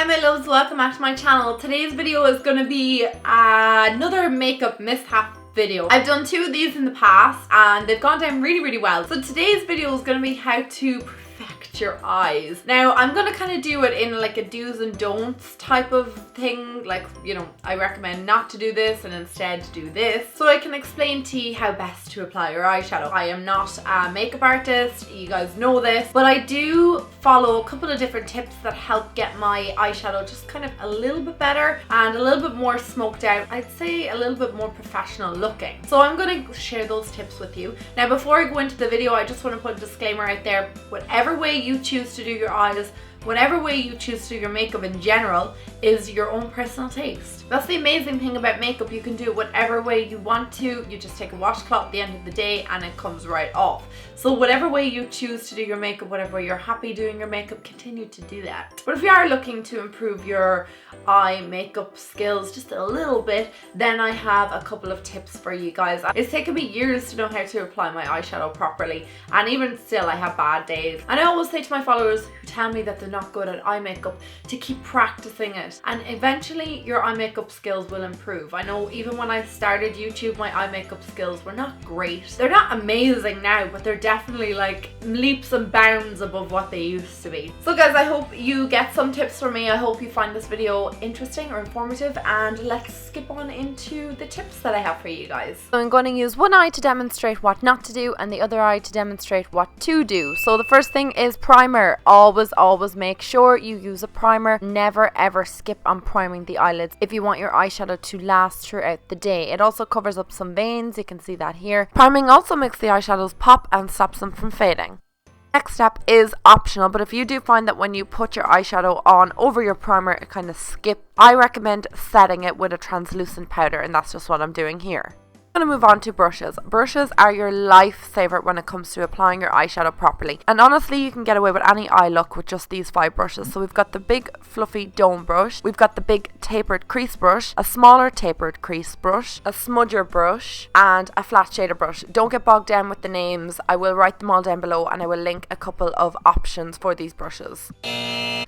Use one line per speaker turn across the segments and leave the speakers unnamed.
my loves, welcome back to my channel. Today's video is going to be another makeup mishap video. I've done 2 of these in the past and they've gone down really well. So today's video is going to be how to perfect your eyes. Now I'm going to kind of do it in like a do's and don'ts type of thing, like, you know, I recommend not to do this and instead do this, so I can explain to you how best to apply your eyeshadow. I am not a makeup artist, you guys know this, but I do follow a couple of different tips that help get my eyeshadow just kind of a little bit better and a little bit more smoked out. I'd say a little bit more professional looking. So I'm going to share those tips with you. Now before I go into the video, I just want to put a disclaimer out there. Whatever way you choose to do your eyes, whatever way you choose to do your makeup in general, is your own personal taste. That's the amazing thing about makeup. You can do it whatever way you want to. You just take a washcloth at the end of the day and it comes right off. So whatever way you choose to do your makeup, whatever way you're happy doing your makeup, continue to do that. But if you are looking to improve your eye makeup skills just a little bit, then I have a couple of tips for you guys. It's taken me years to know how to apply my eyeshadow properly, and even still I have bad days. And I always say to my followers who tell me that they're not good at eye makeup to keep practicing it, and eventually your eye makeup skills will improve. I know even when I started YouTube, my eye makeup skills were not great. They're not amazing now, but they're definitely like leaps and bounds above what they used to be. So guys, I hope you get some tips from me. I hope you find this video interesting or informative, and let's skip on into the tips that I have for you guys. So I'm going to use one eye to demonstrate what not to do and the other eye to demonstrate what to do. So the first thing is primer. Always make sure you use a primer. Never ever skip on priming the eyelids if you want your eyeshadow to last throughout the day. It also covers up some veins, you can see that here. Priming also makes the eyeshadows pop and stops them from fading. Next step is optional, but if you do find that when you put your eyeshadow on over your primer it kind of skips, I recommend setting it with a translucent powder, and that's just what I'm doing here. I'm going to move on to brushes. Brushes are your lifesaver when it comes to applying your eyeshadow properly, and honestly you can get away with any eye look with just these 5 brushes. So we've got the big fluffy dome brush, we've got the big tapered crease brush, a smaller tapered crease brush, a smudger brush, and a flat shader brush. Don't get bogged down with the names. I will write them all down below and I will link a couple of options for these brushes.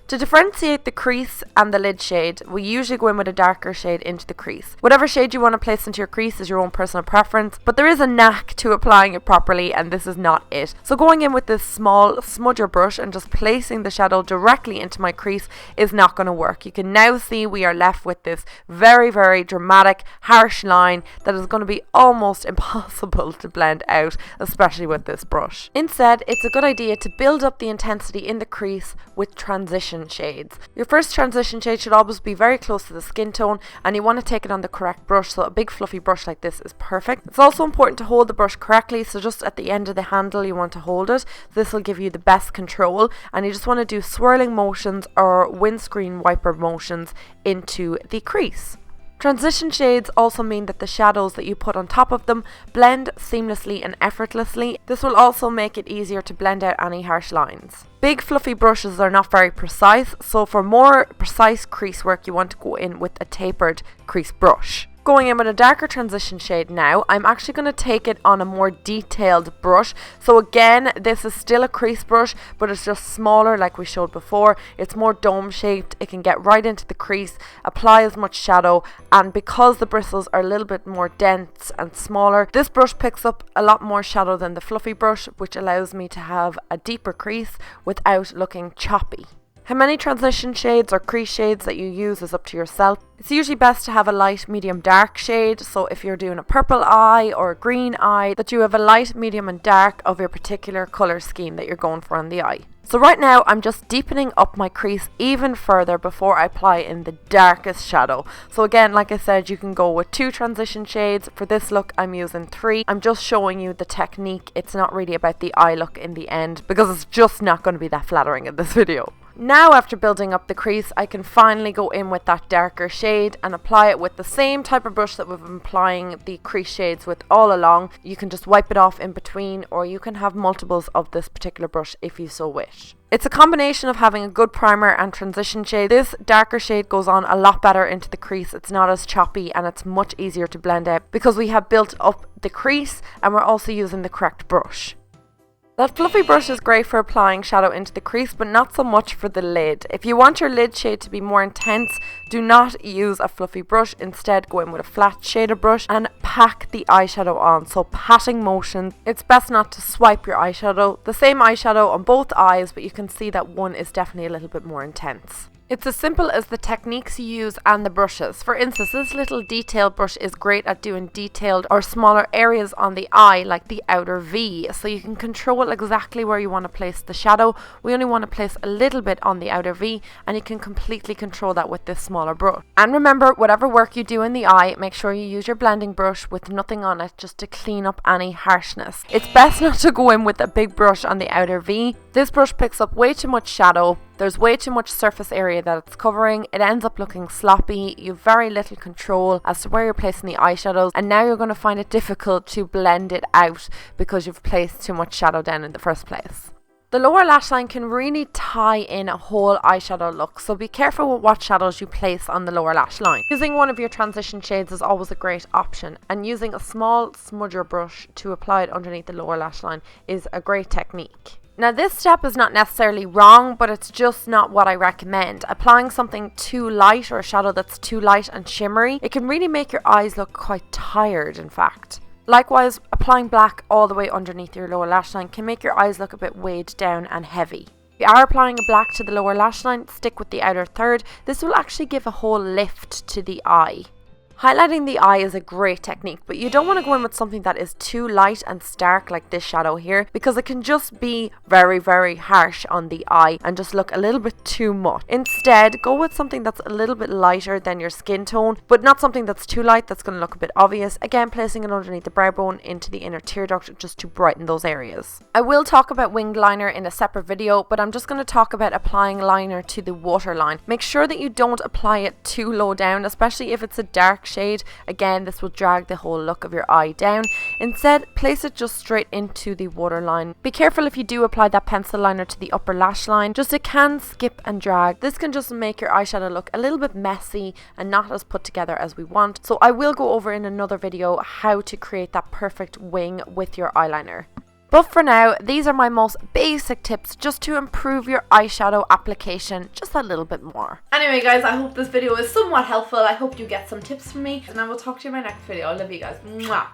To differentiate the crease and the lid shade, we usually go in with a darker shade into the crease. Whatever shade you want to place into your crease is your own personal preference, but there is a knack to applying it properly and this is not it. So going in with this small smudger brush and just placing the shadow directly into my crease is not going to work. You can now see we are left with this very dramatic, harsh line that is going to be almost impossible to blend out, especially with this brush. Instead, it's a good idea to build up the intensity in the crease with transition shades. Your first transition shade should always be very close to the skin tone, and you want to take it on the correct brush, so a big fluffy brush like this is perfect. It's also important to hold the brush correctly, so just at the end of the handle you want to hold it. This will give you the best control, and you just want to do swirling motions or windscreen wiper motions into the crease. Transition shades also mean that the shadows that you put on top of them blend seamlessly and effortlessly. This will also make it easier to blend out any harsh lines. Big fluffy brushes are not very precise, so for more precise crease work you want to go in with a tapered crease brush. Going in with a darker transition shade now, I'm actually going to take it on a more detailed brush. So again, this is still a crease brush, but it's just smaller like we showed before. It's more dome shaped, it can get right into the crease, apply as much shadow, and because the bristles are a little bit more dense and smaller, this brush picks up a lot more shadow than the fluffy brush, which allows me to have a deeper crease without looking choppy. How many transition shades or crease shades that you use is up to yourself. It's usually best to have a light, medium, dark shade. So if you're doing a purple eye or a green eye, that you have a light, medium and dark of your particular colour scheme that you're going for on the eye. So right now I'm just deepening up my crease even further before I apply in the darkest shadow. So again, like I said, you can go with 2 transition shades. For this look I'm using 3. I'm just showing you the technique. It's not really about the eye look in the end, because it's just not going to be that flattering in this video. Now after building up the crease, I can finally go in with that darker shade and apply it with the same type of brush that we've been applying the crease shades with all along. You can just wipe it off in between, or you can have multiples of this particular brush if you so wish. It's a combination of having a good primer and transition shade. This darker shade goes on a lot better into the crease. It's not as choppy and it's much easier to blend out because we have built up the crease and we're also using the correct brush.
That fluffy brush is great for applying shadow into the crease, but not so much for the lid. If you want your lid shade to be more intense, do not use a fluffy brush. Instead, go in with a flat shader brush and pack the eyeshadow on. So patting motion. It's best not to swipe your eyeshadow. The same eyeshadow on both eyes, but you can see that one is definitely a little bit more intense. It's as simple as the techniques you use and the brushes. For instance, this little detail brush is great at doing detailed or smaller areas on the eye, like the outer V. So you can control exactly where you want to place the shadow. We only want to place a little bit on the outer V, and you can completely control that with this smaller brush. And remember, whatever work you do in the eye, make sure you use your blending brush with nothing on it, just to clean up any harshness. It's best not to go in with a big brush on the outer V. This brush picks up way too much shadow. There's way too much surface area that it's covering. It ends up looking sloppy. You have very little control as to where you're placing the eyeshadows, and now you're going to find it difficult to blend it out because you've placed too much shadow down in the first place. The lower lash line can really tie in a whole eyeshadow look, so be careful with what shadows you place on the lower lash line. Using one of your transition shades is always a great option, and using a small smudger brush to apply it underneath the lower lash line is a great technique. Now, this step is not necessarily wrong, but it's just not what I recommend. Applying something too light, or a shadow that's too light and shimmery, it can really make your eyes look quite tired, in fact. Likewise, applying black all the way underneath your lower lash line can make your eyes look a bit weighed down and heavy. If you are applying a black to the lower lash line, stick with the outer third. This will actually give a whole lift to the eye. Highlighting the eye is a great technique, but you don't want to go in with something that is too light and stark like this shadow here, because it can just be very, very harsh on the eye and just look a little bit too much. Instead, go with something that's a little bit lighter than your skin tone, but not something that's too light that's going to look a bit obvious. Again, placing it underneath the brow bone into the inner tear duct just to brighten those areas. I will talk about winged liner in a separate video, but I'm just going to talk about applying liner to the waterline. Make sure that you don't apply it too low down, especially if it's a dark shade. Again, this will drag the whole look of your eye down. Instead, place it just straight into the waterline. Be careful if you do apply that pencil liner to the upper lash line, just it can skip and drag. This can just make your eyeshadow look a little bit messy and not as put together as we want. So I will go over in another video how to create that perfect wing with your eyeliner. But for now, these are my most basic tips just to improve your eyeshadow application just a little bit more.
Anyway guys, I hope this video is somewhat helpful. I hope you get some tips from me, and I will talk to you in my next video. I love you guys. Mwah.